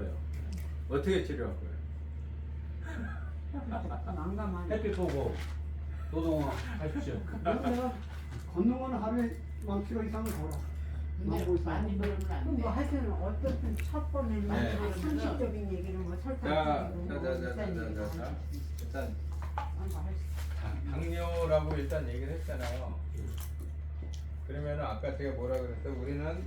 없어요. 어떻게 치료할 거예요? 난감하네. 햇빛 보고 노동화 하십시오. 내가 걷는 거는 하루에 10km 이상을 걸어. 근데 많이 걸으면 안 그럼 돼. 뭐 하여튼 어떻든 첫 번에는 네. 상식적인 얘기를 뭐 자, 설탕 비싼 일단 할수 당뇨라고 일단 얘기를 했잖아요. 그러면 아까 제가 뭐라 그랬어요? 우리는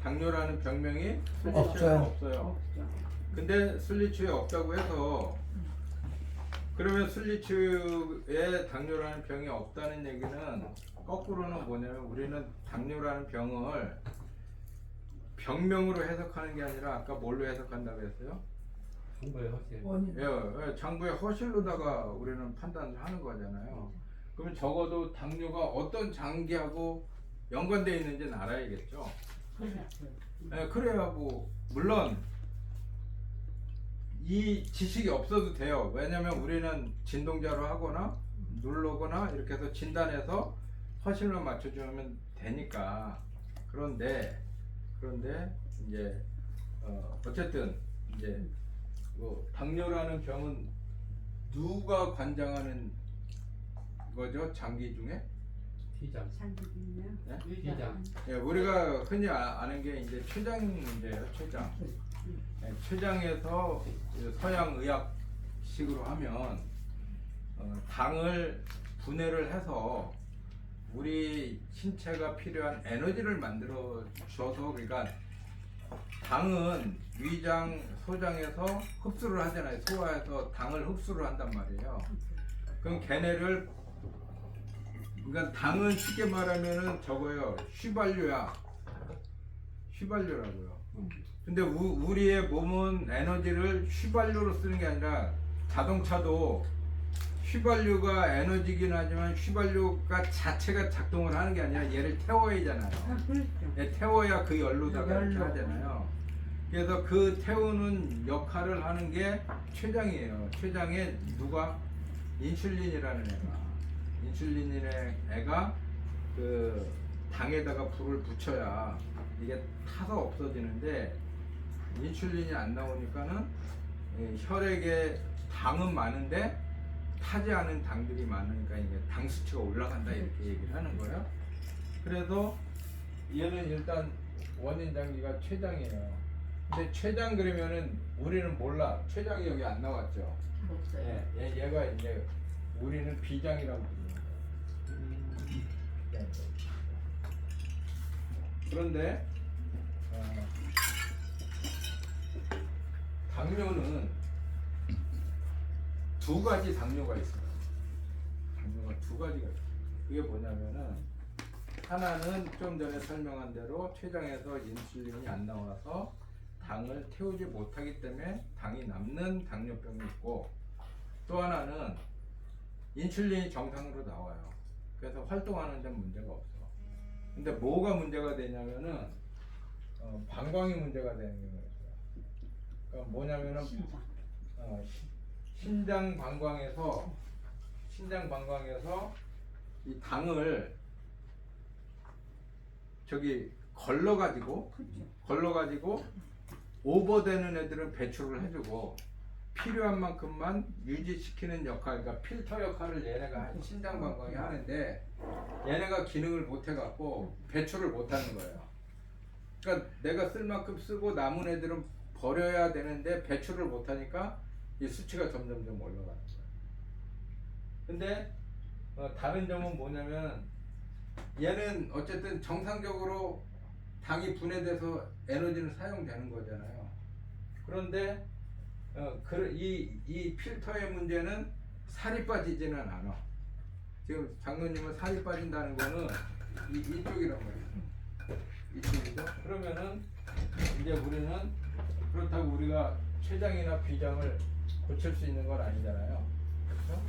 당뇨라는 병명이 술리치에 없어요. 없죠. 근데 술리치에 없다고 해서 그러면 술리치에 당뇨라는 병이 없다는 얘기는 거꾸로는 뭐냐면 우리는 당뇨라는 병을 병명으로 해석하는 게 아니라 아까 뭘로 해석한다고 했어요? 정보에 확실히. 예, 장부의 허실로다가 우리는 판단을 하는 거잖아요. 그러면 적어도 당뇨가 어떤 장기하고 연관되어 있는지는 알아야겠죠. 예, 그래야 뭐 물론 이 지식이 없어도 돼요. 왜냐면 우리는 진동자로 하거나 누르거나 이렇게 해서 진단해서 허실로 맞춰주면 되니까. 그런데 이제 어쨌든 이제 뭐 당뇨라는 병은 누가 관장하는 거죠? 장기 중에? 피장. 상식이면 네? 피장. 예, 우리가 흔히 아는 게 이제 췌장 문제예요. 췌장. 예, 췌장에서 서양 의학식으로 하면 당을 분해를 해서 우리 신체가 필요한 에너지를 만들어 줘서, 그러니까 당은 위장, 소장에서 흡수를 하잖아요. 소화해서 당을 흡수를 한단 말이에요. 그럼 걔네를, 그러니까 당은 쉽게 말하면은 저거요, 휘발유라고요. 근데 우리의 몸은 에너지를 휘발유로 쓰는 게 아니라, 자동차도 휘발유가 에너지긴 하지만 휘발유가 자체가 작동을 하는 게 아니라 얘를 태워야 하잖아요. 그렇죠. 예, 태워야 그 열로다가 이렇게 열로. 하잖아요. 그래서 그 태우는 역할을 하는 게 췌장이에요. 췌장에 누가? 인슐린이라는 인슐린의 애가 그 당에다가 불을 붙여야 이게 타서 없어지는데, 인슐린이 안 나오니까는 혈액에 당은 많은데 타지 않은 당들이 많으니까 이게 당 수치가 올라간다, 이렇게 얘기를 하는 거예요. 그래서 얘는 일단 원인 장기가 췌장이에요. 근데 췌장 그러면은 우리는 몰라. 췌장이 여기 안 나왔죠. 없어요. 얘가 이제 우리는 비장이라고 부르는 거예요. 그런데 당뇨는 두 가지 당뇨가 있어요. 당뇨가 두 가지가 있어요. 그게 뭐냐면은, 하나는 좀 전에 설명한 대로 췌장에서 인슐린이 안 나와서 당을 태우지 못하기 때문에 당이 남는 당뇨병이 있고, 또 하나는 인슐린이 정상으로 나와요. 그래서 활동하는 데는 문제가 없어. 근데 뭐가 문제가 되냐면은 방광이 문제가 되는 경우가 있어요. 그러니까 뭐냐면은 신장 방광에서 이 당을 저기 걸러가지고 오버되는 애들은 배출을 해주고, 필요한 만큼만 유지시키는 역할, 그러니까 필터 역할을 얘네가 신장 방광이 하는데, 얘네가 기능을 못 해갖고 배출을 못 하는 거예요. 그러니까 내가 쓸 만큼 쓰고 남은 애들은 버려야 되는데 배출을 못 하니까 이 수치가 점점점 올라가는 거예요. 근데 다른 점은 뭐냐면, 얘는 어쨌든 정상적으로 당이 분해돼서 에너지는 사용되는 거잖아요. 그런데 이 필터의 문제는 살이 빠지지는 않아. 지금 장로님은 살이 빠진다는 거는 이쪽이란 말이에요. 이쪽이죠. 그러면은 이제 우리는, 그렇다고 우리가 췌장이나 비장을 고칠 수 있는 건 아니잖아요. 그렇죠?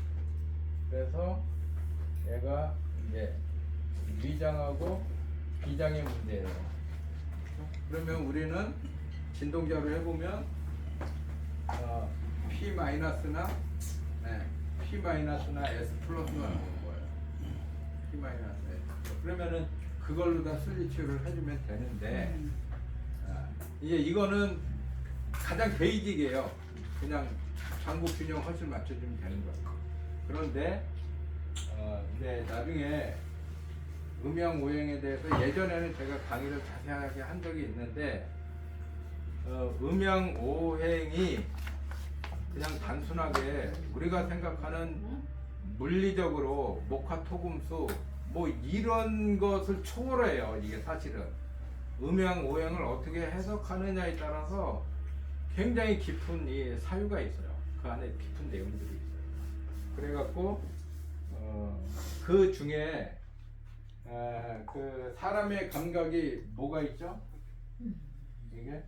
그래서 얘가 이제 위장하고 비장의 문제예요. 그러면 우리는 진동자로 해보면 P-나 S 플러스가 나오는 거예요. P-S. 그러면은 그걸로 다 순리 치료를 해주면 되는데, 이제 이거는 가장 베이직이에요. 그냥 장구 균형 허실 맞춰주면 되는 거예요. 그런데 이제 나중에 음양 오행에 대해서 예전에는 제가 강의를 자세하게 한 적이 있는데 음양 오행이 그냥 단순하게 우리가 생각하는 물리적으로 목화토금수 뭐 이런 것을 초월해요. 이게 사실은 음양 오행을 어떻게 해석하느냐에 따라서 굉장히 깊은 이 사유가 있어요. 그 안에 깊은 내용들이 있어요. 그래갖고 그 중에 그 사람의 감각이 뭐가 있죠? 이게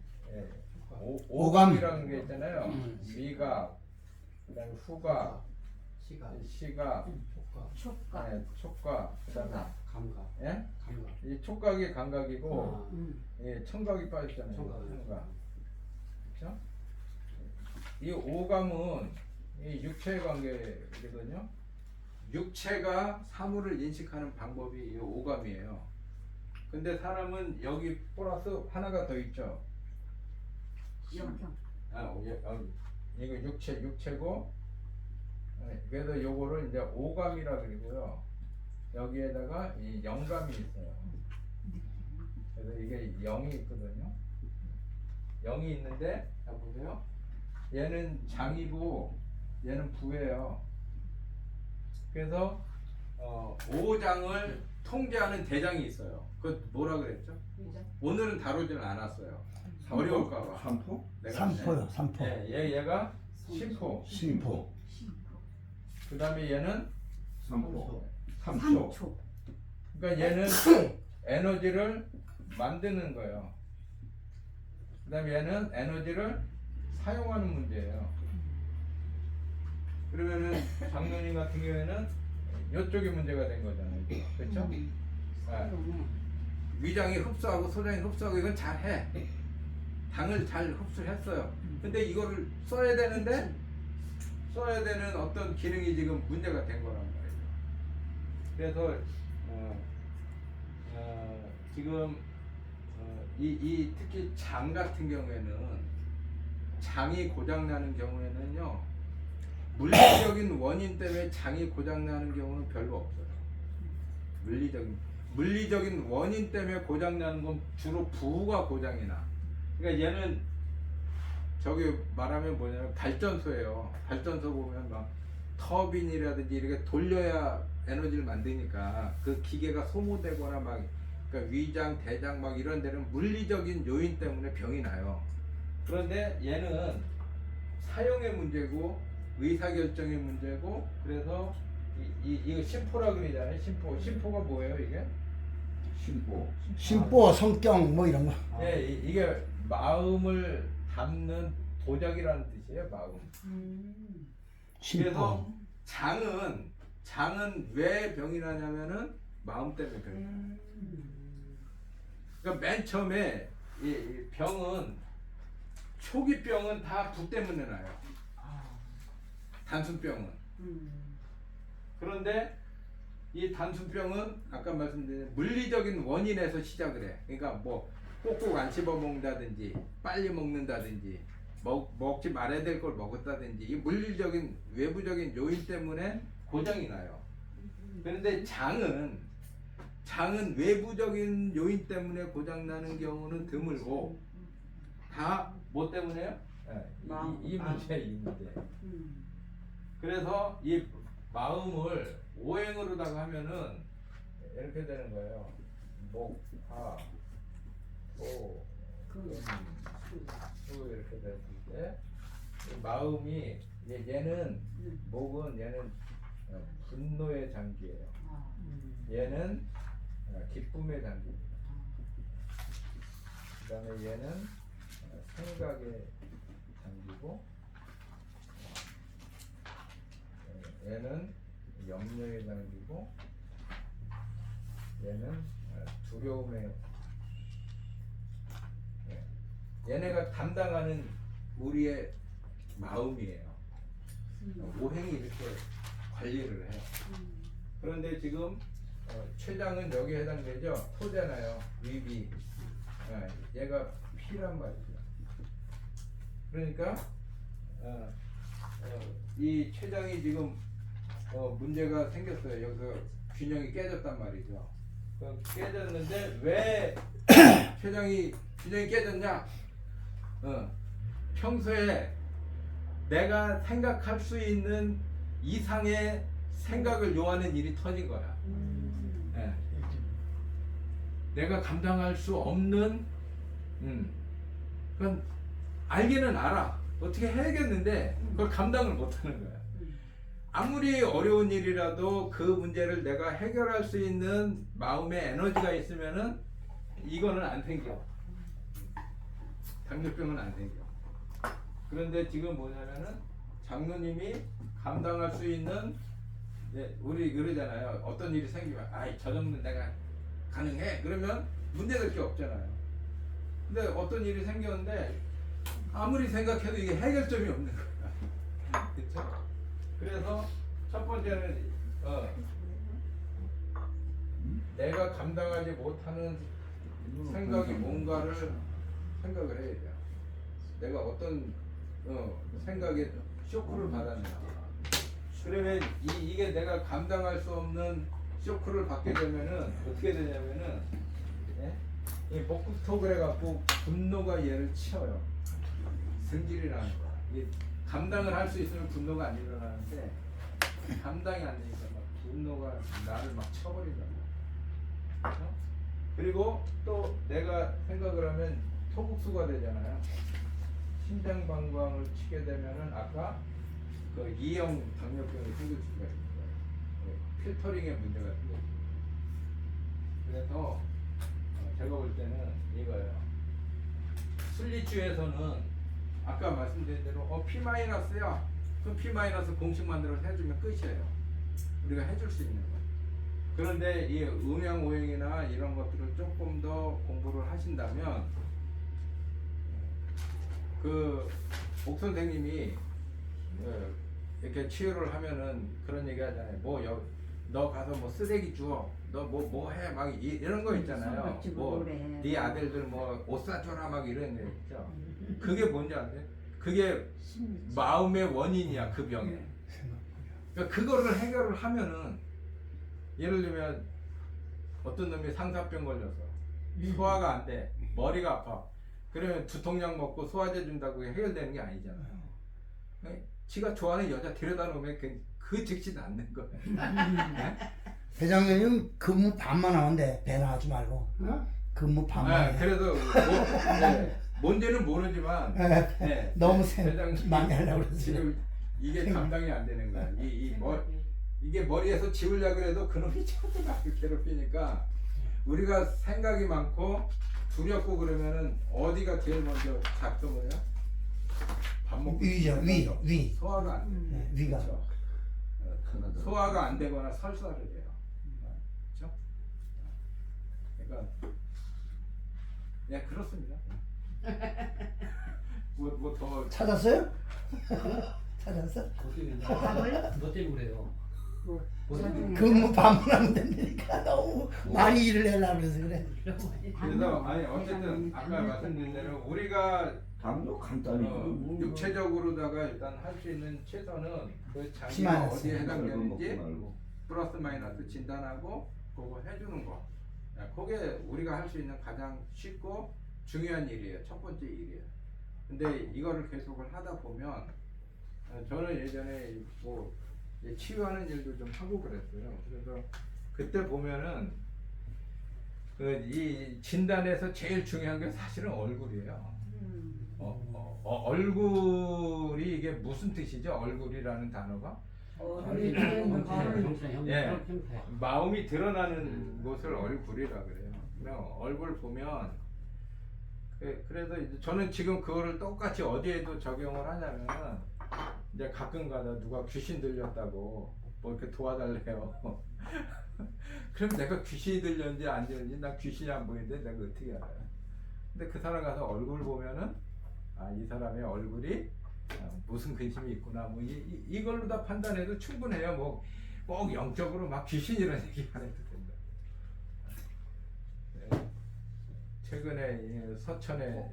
오감이라는 게 있잖아요. 미각, 그다음에 후각, 시각, 촉각. 촉각, 그다음에 감각. 예? 감각. 이 촉각이 감각이고 아. 예, 청각이 빠졌잖아요. 청각. 그렇죠? 이 오감은 이 육체의 관계거든요. 육체가 사물을 인식하는 방법이 이 오감이에요. 근데 사람은 여기 플러스 하나가 더 있죠. 영경. 이거 육체고 그래서 요거를 이제 오감이라 그러고요. 여기에다가 이 영감이 있어요. 그래서 이게 영이 있거든요. 영이 있는데 자 보세요. 얘는 장이고 얘는 부예요. 그래서 오장을 통제하는 대장이 있어요. 그 뭐라 그랬죠? 오늘은 다루지는 않았어요. 어려울까봐. 삼포? 내가 삼포요, 삼포. 얘가 심포. 심포. 그 다음에 얘는 삼포. 삼초. 삼초. 그러니까 얘는 에너지를 만드는 거예요. 그 다음에 얘는 에너지를 사용하는 문제예요. 그러면은 장로님 같은 경우에는 이쪽이 문제가 된 거잖아요. 그렇죠? 위장이 흡수하고 소장이 흡수하고 이건 잘해. 당을 잘 흡수를 했어요. 근데 이거를 써야 되는데 써야 되는 어떤 기능이 지금 문제가 된 거란 말이죠. 그래서 지금 이 특히 장 같은 경우에는 장이 고장 나는 경우에는요 물리적인 원인 때문에 장이 고장 나는 경우는 별로 없어요. 물리적인 원인 때문에 고장 나는 건 주로 부가 고장이 나. 그러니까 얘는 저기 말하면 뭐냐면 발전소예요. 발전소 보면 막 터빈이라든지 이렇게 돌려야 에너지를 만드니까 그 기계가 소모되거나 막 그러니까 위장, 대장 막 이런 데는 물리적인 요인 때문에 병이 나요. 그런데 얘는 사용의 문제고 의사결정의 문제고 그래서 이거 심포라 그러잖아요. 심포가 뭐예요 이게? 심포. 심보, 성격 뭐 이런 거. 네, 이게 마음을 담는 도적이라는 뜻이에요. 마음. 그래서 장은 왜 병이 나냐면은 마음 때문에 병이 나요. 그러니까 맨 처음에 이 병은 초기 병은 다 부 때문에 나요. 단순병은. 그런데 이 단순병은 아까 말씀드린 물리적인 원인에서 시작을 해. 그러니까 뭐 꼭꼭 안 씹어 먹는다든지 빨리 먹는다든지 먹지 말아야 될 걸 먹었다든지 이 물리적인 외부적인 요인 때문에 고장이 나요. 그런데 장은 외부적인 요인 때문에 고장 나는 경우는 드물고 다 뭐 때문에요? 이 문제. 그래서 이 마음을 오행으로다가 하면은 이렇게 되는 거예요. 목, 하, 소, 수 이렇게 됐을 때 마음이 얘는 목은 얘는 분노의 장기예요. 얘는 기쁨의 장기입니다. 그다음에 얘는 생각의 장기고 얘는 염려의 장기고 얘는 두려움의 얘네가 담당하는 우리의 마음이에요. 오행이 이렇게 관리를 해요. 그런데 지금 췌장은 여기에 해당되죠. 토잖아요. 위비. 얘가 피란 말이죠. 그러니까 이 췌장이 지금 문제가 생겼어요. 여기서 균형이 깨졌단 말이죠. 깨졌는데 왜 췌장이 균형이 깨졌냐? 평소에 내가 생각할 수 있는 이상의 생각을 요하는 일이 터진 거야. 예. 내가 감당할 수 없는, 그건 알기는 알아. 어떻게 해야겠는데 그걸 감당을 못하는 거야. 아무리 어려운 일이라도 그 문제를 내가 해결할 수 있는 마음의 에너지가 있으면은 이거는 안 생겨. 당뇨병은 안 생겨. 그런데 지금 뭐냐면은 장로님이 감당할 수 있는, 우리 그러잖아요. 어떤 일이 생기면 저 정도는 내가 가능해. 그러면 문제될 게 없잖아요. 근데 어떤 일이 생겼는데 아무리 생각해도 이게 해결점이 없는 거야. 그렇죠? 그래서 첫 번째는 내가 감당하지 못하는 생각이 뭔가를 생각을 해야 돼요. 내가 어떤 생각에 쇼크를 받았는지. 그러면 이게 내가 감당할 수 없는 쇼크를 받게 되면은 어떻게 되냐면은 이 목구토 그래갖고 분노가 얘를 치어요. 승질이라는 거야. 이게 감당을 할 수 있으면 분노가 안 일어나는데 감당이 안 되니까 막 분노가 나를 막 쳐버린단 말이야. 그렇죠? 그리고 또 내가 생각을 하면 토국수가 되잖아요. 심장방광을 치게 되면은 아까 그 2형 당뇨병이 생길 수가 있어요. 필터링의 문제가 생겨요. 그래서 제가 볼 때는 이거예요. 순리주에서는 아까 말씀드린 대로 P-야. 그럼 P- 공식 만들어서 해주면 끝이에요. 우리가 해줄 수 있는 거. 그런데 이 음양오행이나 이런 것들을 조금 더 공부를 하신다면 옥 선생님이 이렇게 치유를 하면은 그런 얘기 하잖아요. 너 가서 뭐 쓰레기 주워. 너 뭐 해. 막 이런 거 있잖아요. 네 아들들 옷 사줘라 막 이런 거 있죠. 그게 뭔지 아세요? 그게 마음의 원인이야, 그 병에. 그러니까 그거를 해결을 하면은, 예를 들면 어떤 놈이 상사병 걸려서 소화가 안 돼, 머리가 아파. 그러면 두통약 먹고 소화제 준다고 해결되는 게 아니잖아요. 지가 좋아하는 여자 데려다 놓으면 그 즉시 낫는 거예요. 회장님 근무 반만 하는데 배 나가지 말고 근무 반만 해. 그래도 뭔지는 모르지만 너무 회장님 많이 하려고 그랬어요. 지금 이게 감당이 안 되는 거야. 이게 머리에서 지우려고 그래도 그놈이 자꾸 나를 괴롭히니까 우리가 생각이 많고 두렵고 그러면은 어디가 제일 먼저 작동을 해요? 밥 먹고 위죠, 위. 소화가 안 돼. 위가. 그렇죠? 소화가 안 되거나 설사를 해요. 그렇죠? 그러니까 그렇습니다. 뭐 더 찾았어요? 찾았어? 너 때문에 그래요. 근무 반만 하면 된다니까 너무 많이 일을 하려고 그래서 그래. 그래서 어쨌든 아까 말씀드린 대로 우리가 당도 간단히 육체적으로다가 일단 할 수 있는 최선은 그 장기가 심하였어요. 어디에 해당되는지 말고. 플러스 마이너스 진단하고 그거 해주는 거. 그게 우리가 할 수 있는 가장 쉽고 중요한 일이에요. 첫 번째 일이에요. 근데 이거를 계속을 하다 보면 저는 예전에 뭐 치유하는 일도 좀 하고 그랬어요. 그래서 그때 보면은 이 진단에서 제일 중요한 게 사실은 얼굴이에요. 얼굴이 이게 무슨 뜻이죠? 얼굴이라는 단어가 마음이 드러나는 곳을 얼굴이라 그래요. 얼굴 보면 그래서 이제 저는 지금 그거를 똑같이 어디에도 적용을 하냐면 이제 가끔가다 누가 귀신 들렸다고 뭐 이렇게 도와달래요. 그럼 내가 귀신이 들렸는지 안 들렸는지 난 귀신이 안 보이는데 내가 어떻게 알아요? 근데 그 사람 가서 얼굴 보면은 이 사람의 얼굴이 무슨 근심이 있구나 뭐 이걸로 다 판단해도 충분해요. 뭐 꼭 영적으로 막 귀신이라는 얘기 안 해도 된다. 최근에 서천에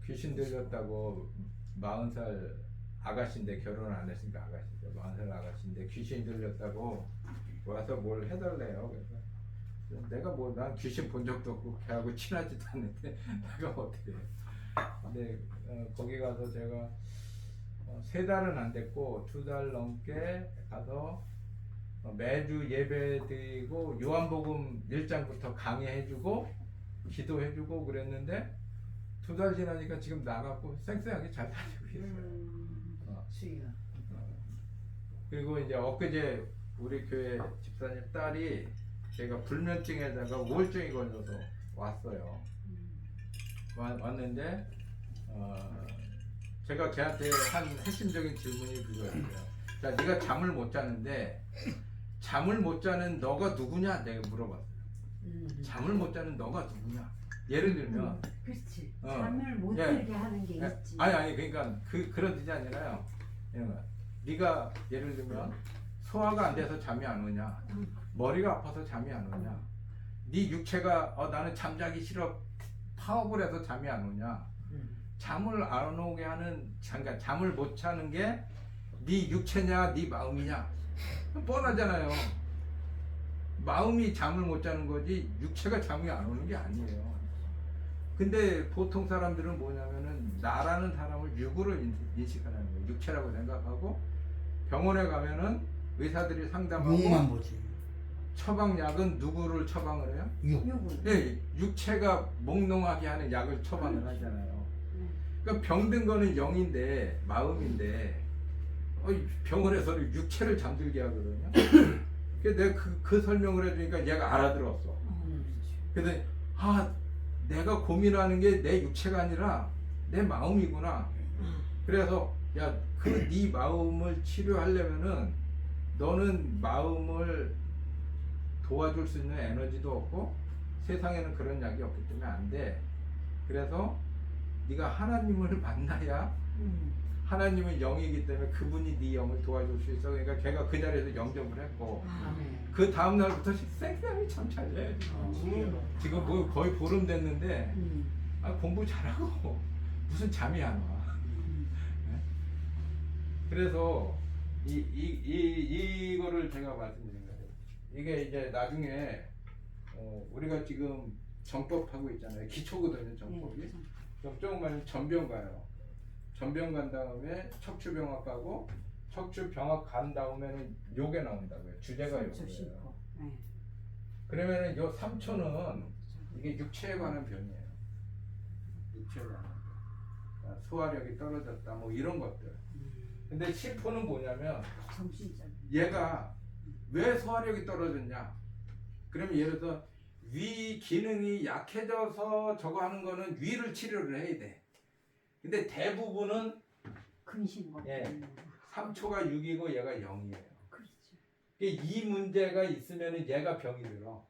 귀신 들렸다고 40살 아가씨인데 결혼 안 했으니까 아가씨죠. 40살 아가씨인데 귀신 들렸다고 와서 뭘 해달래요. 그래서 내가 뭐 난 귀신 본 적도 없고 걔하고 친하지도 않는데 내가 어떻게 해. 근데 거기 가서 제가 3달은 안 됐고 2달 넘게 가서 매주 예배 드리고 요한복음 1장부터 강의해주고 기도해주고 그랬는데 2달 지나니까 지금 나가고 쌩쌩하게 잘 다니고 있어요. 수위가. 그리고 이제 엊그제 우리 교회 집사님 딸이 제가 불면증에다가 우울증이 걸려서 왔어요. 왔는데 제가 걔한테 한 핵심적인 질문이 그거였어요. 자, 네가 잠을 못 자는데 잠을 못 자는 너가 누구냐 내가 물어봤어요. 잠을 못 자는 너가 누구냐? 예를 들면 그렇지. 어. 잠을 못 예. 들게 하는 게 있지. 아니 그러니까 그런 뜻이 아니라요. 네가 예를 들면 소화가 안 돼서 잠이 안 오냐? 머리가 아파서 잠이 안 오냐? 네 육체가 나는 잠자기 싫어 파업을 해서 잠이 안 오냐? 잠을 안 오게 하는 그러니까 잠을 못 자는 게 네 육체냐 네 마음이냐? 뻔하잖아요. 마음이 잠을 못 자는 거지 육체가 잠이 안 오는 게 아니에요. 근데 보통 사람들은 뭐냐면은 나라는 사람을 육으로 인식하는 거예요. 육체라고 생각하고 병원에 가면은 의사들이 상담하고 욕만 보지. 처방약은 누구를 처방을 해요? 욕. 욕은. 예, 육체가 몽롱하게 하는 약을 처방을 하잖아요. 그러니까 병든 거는 영인데 마음인데 병원에서는 육체를 잠들게 하거든요. 그래서 내가 그 설명을 해주니까 얘가 알아들었어. 그래서 내가 고민하는 게 내 육체가 아니라 내 마음이구나. 그래서 그 네 마음을 치료하려면은 너는 마음을 도와줄 수 있는 에너지도 없고 세상에는 그런 약이 없기 때문에 안 돼. 그래서 네가 하나님을 만나야 하나님은 영이기 때문에 그분이 네 영을 도와줄 수 있어. 그러니까 걔가 그 자리에서 영접을 했고 그 다음 날부터 쌩쌩히 참 잘 돼. 지금 뭐 거의 보름 됐는데 공부 잘하고 무슨 잠이 안 와. 네? 그래서 이거를 제가 말씀드린 거예요. 이게 이제 나중에 우리가 지금 정법하고 있잖아요. 기초거든요, 정법이. 그럼 조금만 전병 가요. 전병 간 다음에 척추병학 가고 척추병학 간 다음에는 요게 나온다고요. 주제가 요거예요. 그러면은 요 3초는 이게 육체에 관한 병이에요. 육체에 관한 병. 소화력이 떨어졌다 뭐 이런 것들. 근데 10호는 뭐냐면 얘가 왜 소화력이 떨어졌냐? 그러면 예를 들어서 위 기능이 약해져서 저거 하는 거는 위를 치료를 해야 돼. 근데 대부분은 근심과. 3초가 6이고 얘가 0이에요. 그렇죠. 이 문제가 있으면 얘가 병이 들어.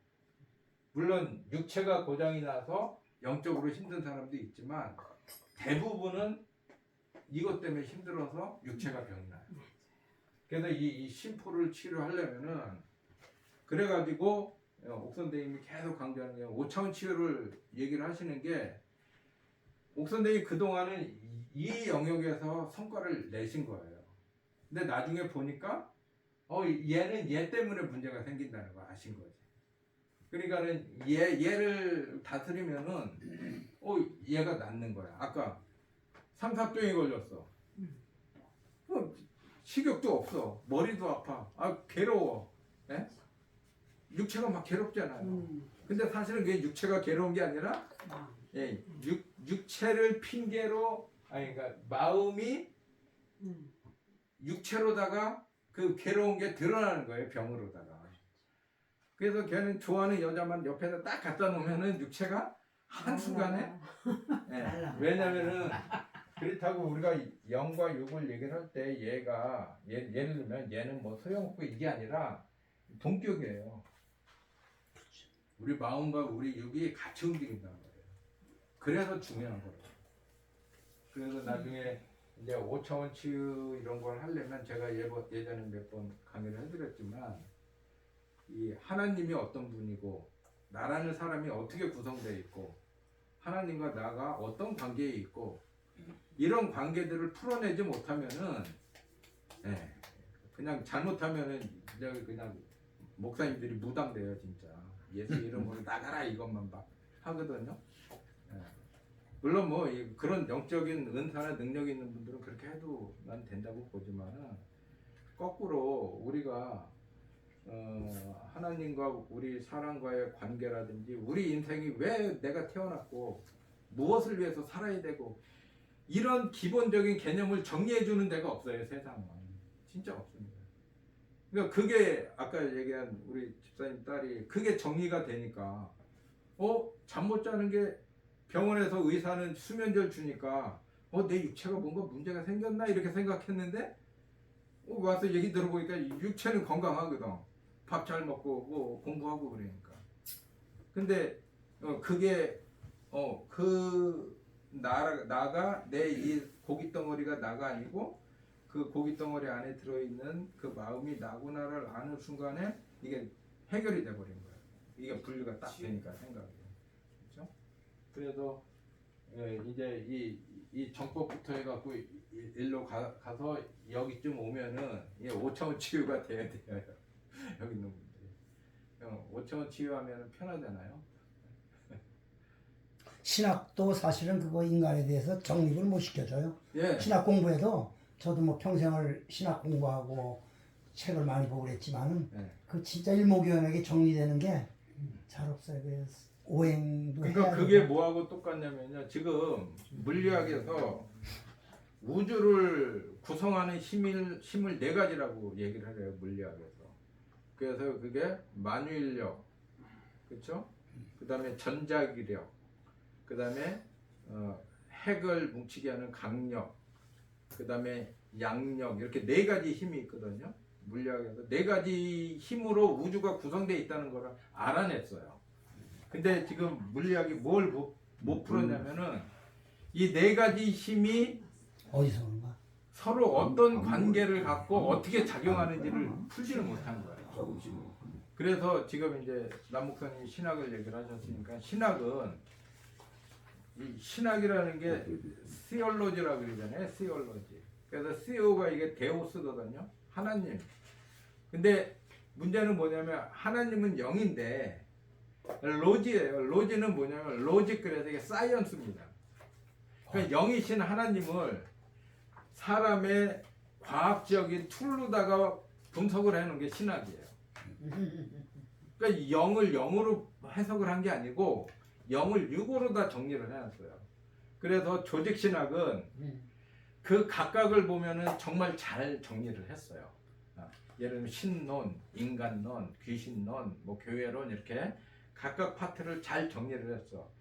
물론 육체가 고장이 나서 영적으로 힘든 사람도 있지만 대부분은 이것 때문에 힘들어서 육체가 병이 나요. 그래서 이 심포를 치료하려면은 그래가지고 옥선생님이 계속 강조하는 게 5차원 치유를 얘기를 하시는 게 옥선생님이 그동안은 이 영역에서 성과를 내신 거예요. 근데 나중에 보니까 얘는 얘 때문에 문제가 생긴다는 걸 아신 거지. 그러니까는 얘를 다스리면은 얘가 낫는 거야. 아까 삼사병이 걸렸어. 식욕도 없어. 머리도 아파. 괴로워. 예? 육체가 막 괴롭잖아요. 근데 사실은 그게 육체가 괴로운 게 아니라 육체를 핑계로 그러니까 마음이 육체로다가 그 괴로운 게 드러나는 거예요. 병으로다가. 그래서 걔는 좋아하는 여자만 옆에다 딱 갖다 놓으면은 육체가 한순간에 왜냐면은 그렇다고 우리가 영과 육을 얘기를 할 때 얘가 예를 들면 얘는 뭐 소용없고 이게 아니라 동격이에요. 우리 마음과 우리 육이 같이 움직인다는 거예요. 그래서 중요한 거예요. 그래서 나중에 이제 5차원 치유 이런 걸 하려면 제가 예전에 몇 번 강의를 해드렸지만 이 하나님이 어떤 분이고 나라는 사람이 어떻게 구성되어 있고 하나님과 나가 어떤 관계에 있고 이런 관계들을 풀어내지 못하면은 예, 그냥 잘못하면은 저기 그냥 목사님들이 무당돼요 진짜. 예수 이름으로 나가라 이것만 막 하거든요. 예. 물론 뭐 그런 영적인 은사나 능력이 있는 분들은 그렇게 해도 난 된다고 보지만은 거꾸로 우리가 하나님과 우리 사람과의 관계라든지 우리 인생이 왜 내가 태어났고 무엇을 위해서 살아야 되고 이런 기본적인 개념을 정리해 주는 데가 없어요 세상은. 진짜 없습니다. 그러니까 그게 아까 얘기한 우리 집사님 딸이 그게 정리가 되니까 잠 못 자는 게 병원에서 의사는 수면제를 주니까 내 육체가 뭔가 문제가 생겼나 이렇게 생각했는데 와서 얘기 들어보니까 육체는 건강하거든. 밥 잘 먹고 뭐 공부하고 그러니까. 근데 그게 그 나가 내 이 고기 덩어리가 나가 아니고 그 고기 덩어리 안에 들어있는 그 마음이 나구나를 아는 순간에 이게 해결이 돼버린 거예요. 이게 분류가 딱 되니까 생각이. 그렇죠? 그래서 이제 이 정법부터 해갖고 일로 가서 여기쯤 오면은 이게 5차원 치유가 돼야 돼요. 여기 있는 분들이 5차원 치유하면 편하잖아요. 신학도 사실은 그거 인간에 대해서 정립을 못 시켜줘요. 예. 신학 공부에도 저도 뭐 평생을 신학 공부하고 책을 많이 보고 그랬지만은 예. 그 진짜 일목요연하게 정리되는 게 잘 없어요. 그래서 오행도 그러니까 해야 그게 되고. 뭐하고 똑같냐면요. 지금 물리학에서 우주를 구성하는 힘을 네 가지라고 얘기를 해요. 물리학에서. 그래서 그게 만유인력, 그렇죠? 그 다음에 전자기력, 그 다음에 핵을 뭉치게 하는 강력, 그 다음에 양력 이렇게 네 가지 힘이 있거든요. 물리학에서 네 가지 힘으로 우주가 구성되어 있다는 걸 알아냈어요. 근데 지금 물리학이 뭘 못 풀었냐면은 이 네 가지 힘이 어디서 오는가? 서로 어떤 관계를 갖고 어떻게 작용하는지를 풀지를 못한 거예요. 그래서 지금 이제 남 목사님이 신학을 얘기를 하셨으니까 신학은 이 신학이라는 게 시올로지라고 그러잖아요. 시올로지. 그래서 시오가 이게 데오스거든요. 하나님. 근데 문제는 뭐냐면 하나님은 영인데 로지예요. 로지는 뭐냐면 로직 그래서 이게 사이언스입니다. 그러니까 영이신 하나님을 사람의 과학적인 툴로다가 분석을 해놓은 게 신학이에요. 그러니까 영을 영으로 해석을 한 게 아니고 영을 육으로 다 정리를 해놨어요. 그래서 조직신학은 그 각각을 보면은 정말 잘 정리를 했어요. 예를 들면 신론, 인간론, 귀신론, 뭐 교회론 이렇게 각각 파트를 잘 정리를 했어.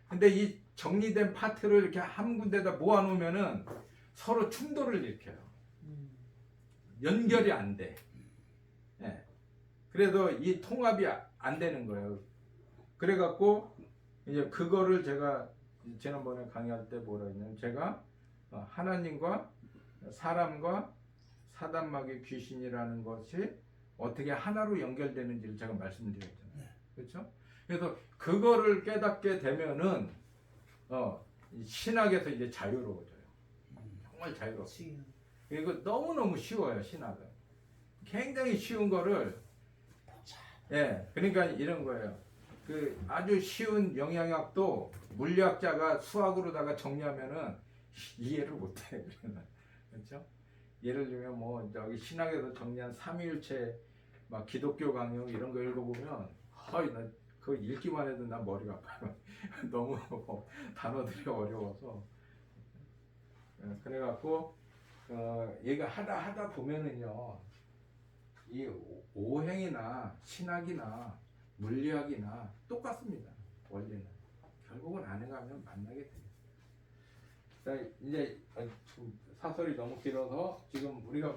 근데 이 정리된 파트를 이렇게 한 군데다 모아놓으면은 서로 충돌을 일으켜요. 연결이 안 돼. 예. 그래서 이 통합이 안 되는 거예요. 그래갖고 이제 그거를 제가 지난번에 강의할 때 뭐라 했냐면 제가 하나님과 사람과 사단마귀 귀신이라는 것이 어떻게 하나로 연결되는지를 제가 말씀드렸잖아요. 그렇죠? 그래서 그거를 깨닫게 되면은 신학에서 이제 자유로워져요. 정말 자유롭죠. 그리고 너무너무 쉬워요. 신학은 굉장히 쉬운 거를 그러니까 이런 거예요. 그 아주 쉬운 영양학도 물리학자가 수학으로다가 정리하면은 이해를 못해. 그렇죠? 예를 들면 뭐 저기 신학에서 정리한 삼위일체 막 기독교 강령 이런 거 읽어보면 나 그거 읽기만 해도 난 머리가 아파요. 너무 단어들이 어려워서. 그래갖고 얘가 하다 보면은요 이 오행이나 신학이나 물리학이나 똑같습니다. 원리는 결국은 안에 가면 만나게 돼요. 자, 이제 사설이 너무 길어서 지금 우리가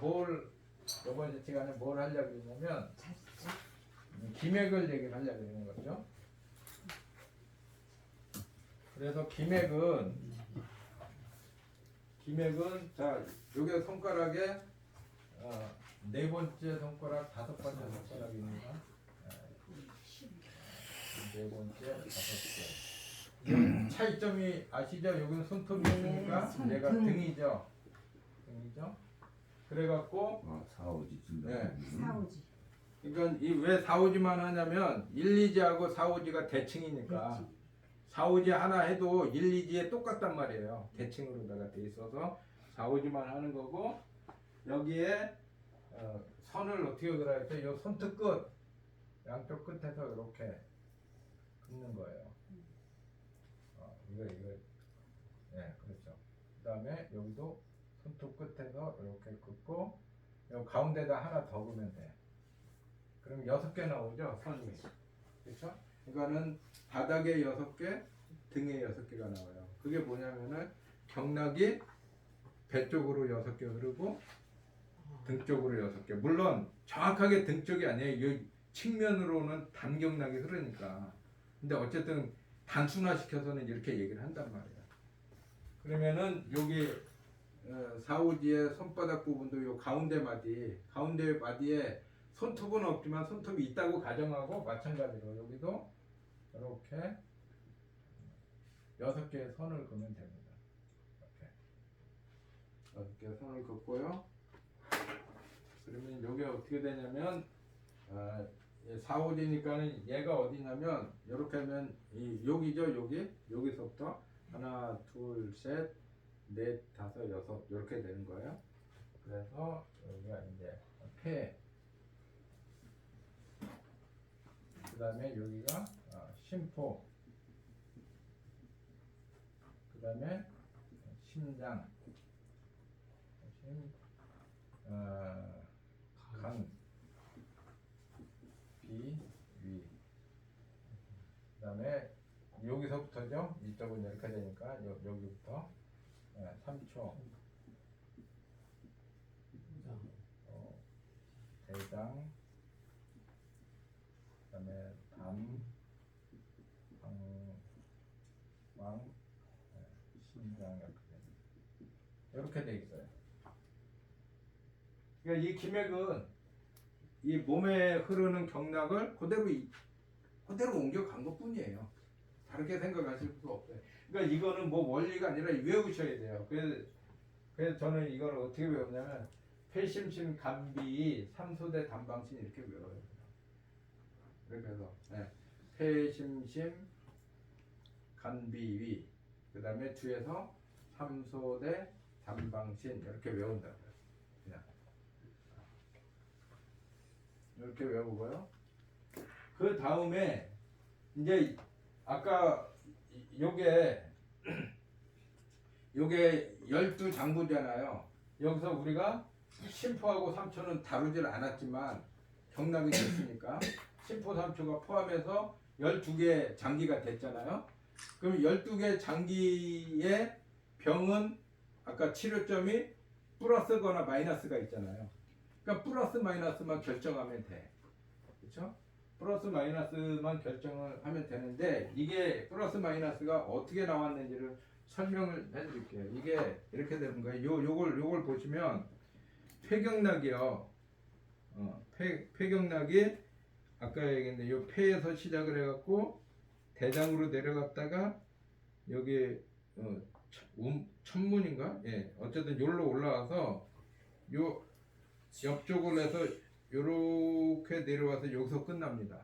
이번 시간에 뭘 하려고 했냐면 기맥을 얘기를 하려고 하는 거죠. 그래서 기맥은 자 여기 손가락에 네 번째 손가락, 다섯 번째 손가락입니다. 네 번째, 다섯째. 차이점이 아시죠? 여기는 손톱이 네, 있으니까 손, 얘가 등. 등이죠. 등이죠. 그래갖고 사오지 진다. 네. 사오지. 그러니까 이 왜 4, 5지만 하냐면 1, 2지하고 4, 5지가 대칭이니까 그렇지. 4, 5지 하나 해도 1, 2지에 똑같단 말이에요. 대칭으로다가 돼 있어서 4, 5지만 하는 거고 여기에 선을 어떻게 그려야 돼? 요 손톱 끝 양쪽 끝에서 이렇게 긋는 거예요. 이거 네 그렇죠. 그다음에 여기도 손톱 끝에서 이렇게 긋고 요 가운데다 하나 더 그으면 돼. 그럼 6개 나오죠 선이. 그렇죠? 이거는 바닥에 6개, 등에 6개가 나와요. 그게 뭐냐면은 경락이 배 쪽으로 6개 흐르고 등 쪽으로 6개. 물론 정확하게 등 쪽이 아니에요. 이 측면으로는 단경락이 흐르니까. 근데 어쨌든 단순화시켜서는 이렇게 얘기를 한단 말이에요. 그러면은 여기 4, 5지의 손바닥 부분도 요 가운데 마디에 손톱은 없지만 손톱이 있다고 가정하고 마찬가지로 여기도 이렇게 6개의 선을 그으면 됩니다. 이렇게 6개의 선을 긋고요. 그러면 여기 어떻게 되냐면 4, 5지니까는 얘가 어디냐면 이렇게 하면 여기죠. 여기서부터 하나, 둘, 셋, 넷, 다섯, 여섯 이렇게 되는 거예요. 그래서 여기가 이제 폐. 그 다음에 여기가 심포. 그 다음에 심장. 간. 비, 위. 그 다음에 여기서부터죠. 이쪽은 이렇게 되니까 여기부터 3초. 대장. 그 다음에 담, 방광, 심장 이렇게 돼 있어요. 그러니까 이 기맥은 이 몸에 흐르는 경락을 그대로 옮겨간 것 뿐이에요. 다르게 생각하실 필요 없어요. 그러니까 이거는 뭐 원리가 아니라 외우셔야 돼요. 그래서 저는 이걸 어떻게 외우냐면 폐심심 간비 삼소대 담방신 이렇게 외워요. 그래서 폐심심 간비위 그 다음에 뒤에서 삼소대 담방신 이렇게 외운다고요. 그냥 이렇게 외우고요. 그 다음에 이제 아까 요게 12장부잖아요. 여기서 우리가 심포하고 삼초는 다루질 않았지만 경락이 됐으니까 심포 삼초가 포함해서 12개 장기가 됐잖아요. 그럼 12개 장기의 병은 아까 치료점이 플러스거나 마이너스가 있잖아요. 그러니까 플러스 마이너스만 결정하면 돼. 그렇죠? 플러스 마이너스만 결정을 하면 되는데 이게 플러스 마이너스가 어떻게 나왔는지를 설명을 해드릴게요. 이게 이렇게 되는 거예요. 요걸 보시면 폐경락이요. 폐경락이 아까 얘기했는데 요 폐에서 시작을 해갖고 대장으로 내려갔다가 여기 천문인가? 예, 어쨌든 여기로 올라와서 요 옆쪽을 해서 요렇게 내려와서 여기서 끝납니다.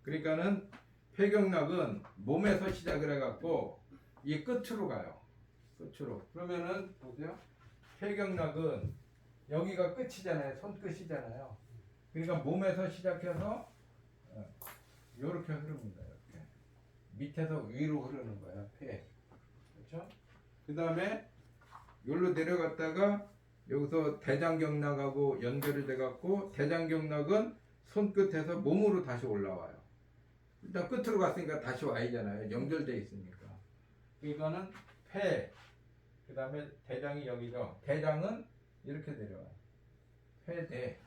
그러니까는 폐경락은 몸에서 시작을 해갖고 이 끝으로 가요. 끝으로. 그러면은 보세요. 폐경락은 여기가 끝이잖아요. 손끝이잖아요. 그러니까 몸에서 시작해서 요렇게 흐릅니다. 이렇게 밑에서 위로 흐르는 거예요. 폐. 그렇죠? 그 다음에 여기로 내려갔다가 여기서 대장경락하고 연결이 돼갖고 대장경락은 손끝에서 몸으로 다시 올라와요. 일단 끝으로 갔으니까 다시 와야잖아요. 연결돼 있으니까. 이거는 폐. 그 다음에 대장이 여기죠. 대장은 이렇게 내려와요. 폐대.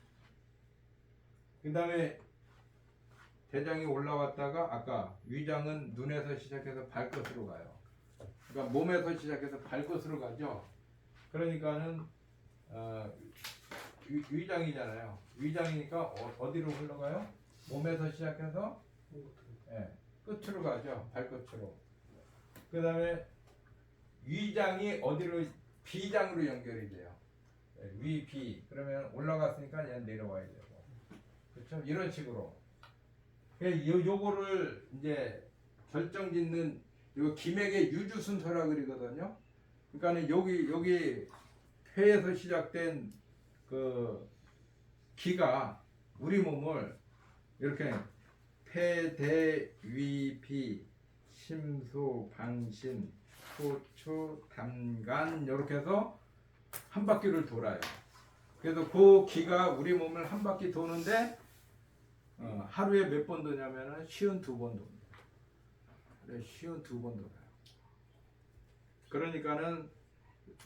그 다음에 대장이 올라왔다가 아까 위장은 눈에서 시작해서 발끝으로 가요. 그러니까 몸에서 시작해서 발끝으로 가죠. 그러니까는 위장이잖아요. 위장이니까 어디로 흘러가요? 몸에서 시작해서 끝으로 가죠. 발끝으로. 그 다음에 위장이 어디로 비장으로 연결이 돼요. 위, 비. 그러면 올라갔으니까 얘는 내려와야 되고. 그렇죠? 이런 식으로. 요거를 이제 결정짓는 요 기맥의 유주 순서라 그러거든요. 그러니까는 여기 폐에서 시작된 그 기가 우리 몸을 이렇게 폐, 대, 위, 비, 심소, 방신, 소초, 담간 이렇게 해서 한 바퀴를 돌아요. 그래서 그 기가 우리 몸을 한 바퀴 도는데 하루에 몇 번 도냐면은 52번 돕니다. 그래, 52번 돌아요. 그러니까는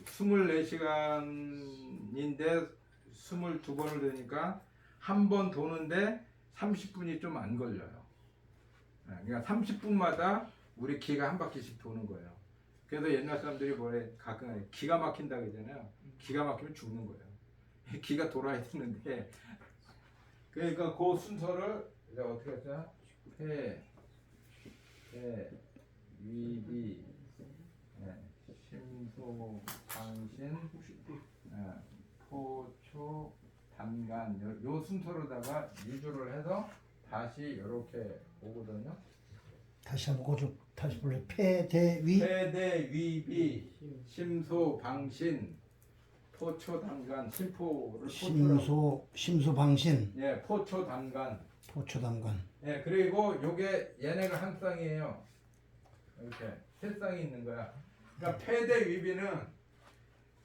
24시간인데 22번을 되니까 한 번 도는데 30분이 좀 안 걸려요. 그러니까 30분마다 우리 기가 한 바퀴씩 도는 거예요. 그래서 옛날 사람들이 뭐래 가끔 기가 막힌다 그러잖아요. 기가 막히면 죽는 거예요. 기가 돌아야 되는데 그러니까 그 순서를 이제 어떻게 하자? 폐, 위, 비, 심소, 방신, 포, 담간 요 순서로다가 유주를 해서 다시 이렇게 오거든요. 다시 한번 고좀 다시 볼래. 폐대위 폐대 위비 심소 방신 포초 담간 심포를 심소방신 예 포초 담간 포초담관 예 그리고 요게 얘네가 한 쌍이에요. 이렇게 세 쌍이 있는 거야. 그러니까 폐대 위비는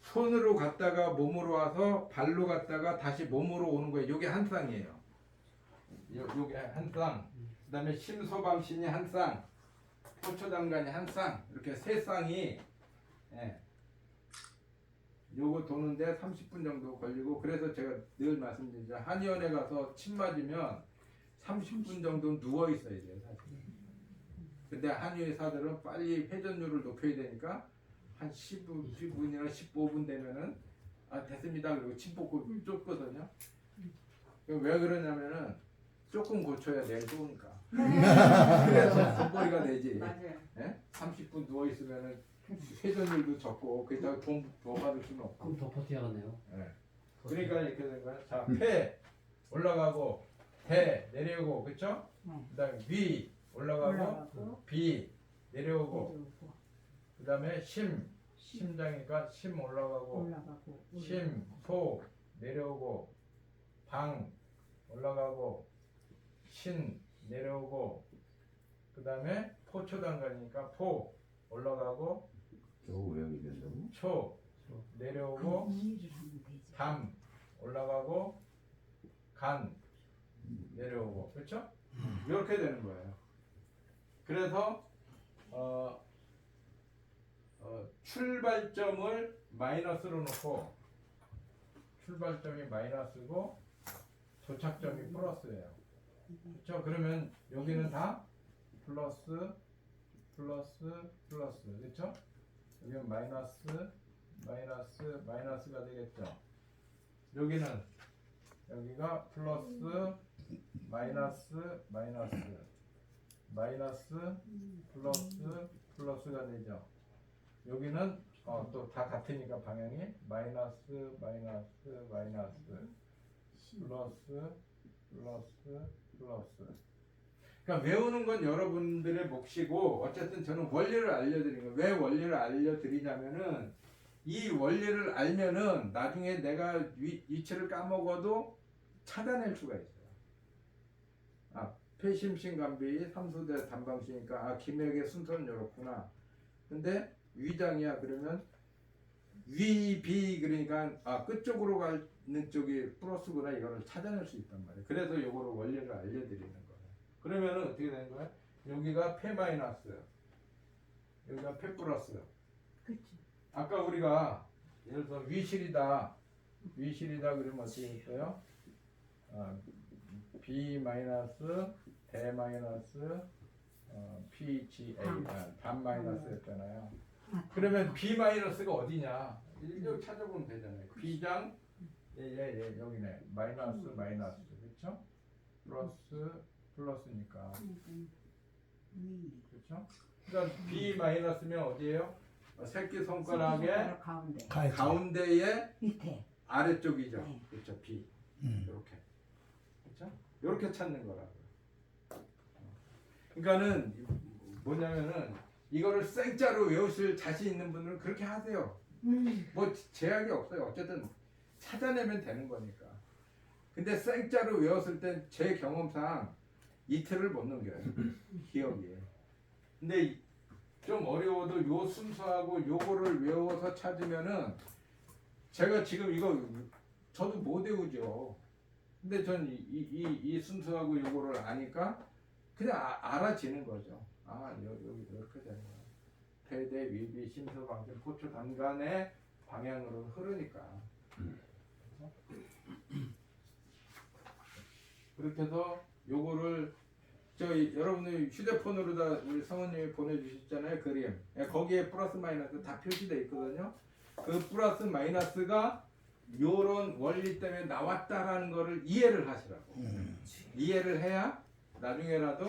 손으로 갔다가 몸으로 와서 발로 갔다가 다시 몸으로 오는 거예요. 요게 한 쌍이에요. 요게 한 쌍. 그다음에 심소방신이 한 쌍, 포초담간이 한 쌍, 이렇게 세 쌍이 요거 도는데 30분 정도 걸리고 그래서 제가 늘 말씀드리죠. 한의원에 가서 침 맞으면 30분 정도 누워 있어야 돼요, 사실. 근데 한의사들은 빨리 회전율을 높여야 되니까 한 10분이나 15분 되면은 됐습니다. 그리고 침 뽑고 쫓거든요. 왜 그러냐면은 조금 고쳐야 내일 쏘니까. 그래서 돈벌이가 되지. 맞아요. 30분 누워 있으면은 회전율도 적고 그렇다고 돈 더 받을 수는 없고. 그럼 더 버텨야겠네요. 그러니까 이렇게 된 거야. 자, 폐 올라가고 대 내려오고 그렇죠? 그다음에 위 올라가고 비 내려오고 그다음에 심장이니까 심 올라가고 소 내려오고 방 올라가고 신 내려오고 그 다음에 포초담간이니까 포 올라가고 겨우 외우게 된다고? 초 내려오고 이해를 하면 되지. 담 올라가고 간 내려오고 그렇죠? 이렇게 되는 거예요. 그래서 출발점을 마이너스로 놓고 출발점이 마이너스고 도착점이 플러스예요. 그렇죠? 그러면 여기는 다 플러스 그렇죠? 여기는 마이너스가 되겠죠. 여기가 플러스 마이너스 플러스가 되죠. 여기는 또 다 같으니까 방향이 마이너스 플러스. 그러니까 외우는 건 여러분들의 몫이고 어쨌든 저는 원리를 알려드리는 거예요. 왜 원리를 알려드리냐면은 이 원리를 알면은 나중에 내가 위치를 까먹어도 찾아낼 수가 있어요. 폐심신간비 삼소대 담방시니까 기맥의 순서는 이렇구나. 근데 위장이야 그러면 위비 그러니까 끝쪽으로 가는 쪽이 플러스구나 이거를 찾아낼 수 있단 말이에요. 그래서 이거를 원리를 알려드리는 거예요. 그러면은 어떻게 되는 거야? 여기가 폐 마이너스, 여기가 폐 플러스. 그렇죠. 아까 우리가 예를 들어서 위실이다 그러면 어떻게 했어요? B 마이너스 대 마이너스 PGA 반 마이너스였잖아요. 그러면 B 마이너스가 어디냐? 여기 찾아보면 되잖아요. B장 여기네 마이너스 그렇죠? 플러스니까 그렇죠? 그러니까 B 마이너스면 어디예요? 새끼 손가락의 손가락 가운데. 가운데의 밑에. 아래쪽이죠. 네. 그렇죠. B. 음. 이렇게. 그렇죠? 이렇게 찾는 거라고요. 그러니까는 뭐냐면은 이거를 생짜로 외우실 자신 있는 분들은 그렇게 하세요. 뭐 제약이 없어요. 어쨌든 찾아내면 되는 거니까. 근데 생짜로 외웠을 땐 제 경험상 이틀을 못 넘겨요. 기억이. 근데 좀 어려워도 요 순서하고 요거를 외워서 찾으면은 제가 지금 이거 저도 못 외우죠. 근데 전 이 순서하고 요거를 아니까 그냥 알아지는 거죠. 아 여기 이렇게 되는 거야. 대대 위비 심서 방정 포초 단간의 방향으로 흐르니까. 그렇게 해서 요거를 여러분들 휴대폰으로다 우리 성우님이 보내주셨잖아요. 그림. 거기에 플러스 마이너스 다 표시되어 있거든요. 그 플러스 마이너스가 요런 원리 때문에 나왔다라는 거를 이해를 하시라고. 이해를 해야 나중에라도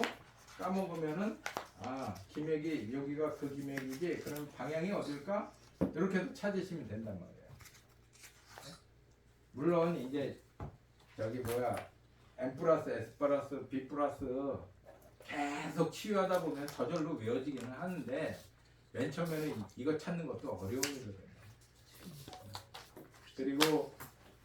까먹으면은 아 기맥이 여기가 그 기맥이지 그럼 방향이 어딜까? 이렇게 해서 찾으시면 된단 말이에요. 물론 이제 저기 M 플러스 S 플러스 B 플러스 계속 치유하다 보면 저절로 외워지기는 하는데 맨 처음에는 이거 찾는 것도 어려운 일이거든요. 그리고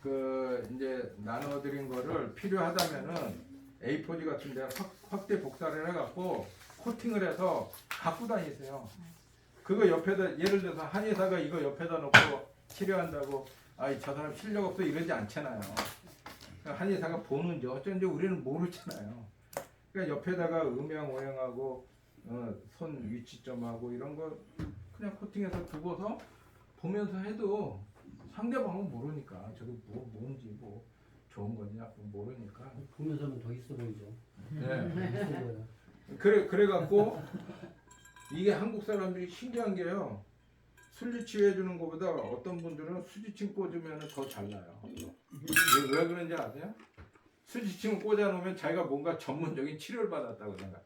그 이제 나눠드린 거를 필요하다면은 A4지 같은 데 확대 복사를 해갖고 코팅을 해서 갖고 다니세요. 그거 옆에다 예를 들어서 한의사가 이거 옆에다 놓고 치료한다고 아이 저 사람 실력 없어 이러지 않잖아요. 한의사가 보는지 어쩐지 우리는 모르잖아요. 그러니까 옆에다가 음양 오양하고 손 위치점하고 이런 거 그냥 코팅해서 두고서 보면서 해도 상대방은 모르니까 저게 뭔지 뭐 좋은 거냐 나쁜 모르니까. 보면서는 더 있어 보이죠. 네. 있어 보여요. 그래갖고 이게 한국 사람들이 신기한 게요. 술리치유 해주는 것보다 어떤 분들은 수지침 꽂으면 더 잘 나요. 왜 그런지 아세요? 수지침 꽂아놓으면 자기가 뭔가 전문적인 치료를 받았다고 생각해.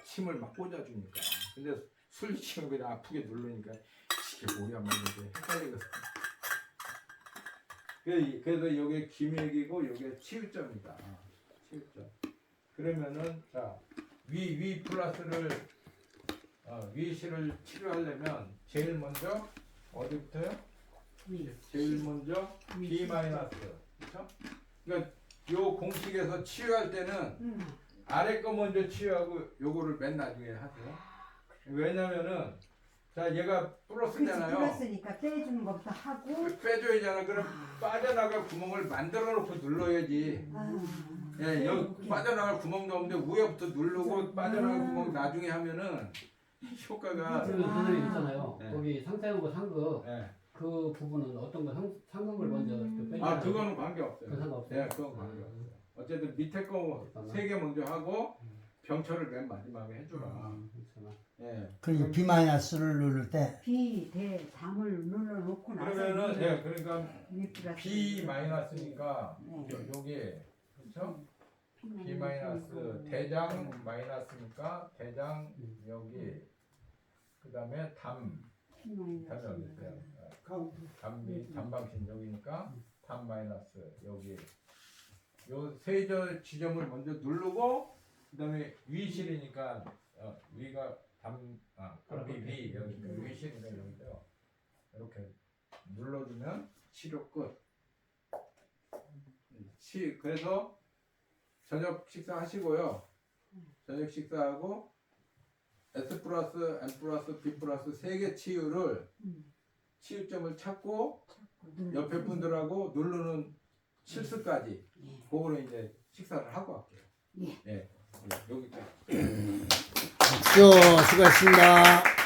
침을 막 꽂아주니까. 근데 술리침을 그냥 아프게 누르니까 이게 뭐야 막 이렇게 헷갈리거든. 그래서 이게 기맥이고 이게 치유점이다. 치유점. 그러면은 자 위 플러스를 위시를 치료하려면 제일 먼저 어디부터요? 제일 먼저 B 마이너스. 그렇죠? 그러니까 요 공식에서 치유할 때는 아래 거 먼저 치유하고 요거를 맨 나중에 하세요. 왜냐면은 자 얘가 플러스잖아요. 플러스니까 떼주는 것부터 하고. 빼줘야잖아. 그럼 빠져나갈 구멍을 만들어 놓고 눌러야지. 예, 여기 빠져나갈 구멍도 없는데 위에부터 누르고 빠져나갈 구멍 나중에 하면은 효과가. 그리고 선생님 있잖아요. 네. 거기 상세하고 상급 예. 그 부분은 어떤 거 상급을 먼저 빼주나요? 아 그거는 관계 없어요. 그건 상관없어요? 네, 그건 관계 없어요. 어쨌든 밑에 거 세 개 먼저 하고 병철을 맨 마지막에 해주라. 그렇구나. 예. 그리고 B 마이너스를 누를 때 B, 대, 담을 눌러놓고 나서. 그러면은 예, 그러니까 위 플러스. B 마이너스니까 네. 요게 그렇죠? B B 마이너스 대장 마이너스니까 대장 여기 그다음에 담이 어디 있어요? 담방신 여기니까 담 마이너스 여기 요 세 지점을 먼저 누르고 그다음에 위실이니까 위가 위 여기 위실이니까 여기죠. 이렇게 눌러주면 치료 끝. 그래서 저녁 식사하시고요. 저녁 식사하고 S 플러스, M 플러스, B 플러스 세 개 치유를 치유점을 찾고 옆에 분들하고 누르는 실수까지 그거는 이제 식사를 하고 할게요. 예. 네. 여기까지. 수고하셨습니다.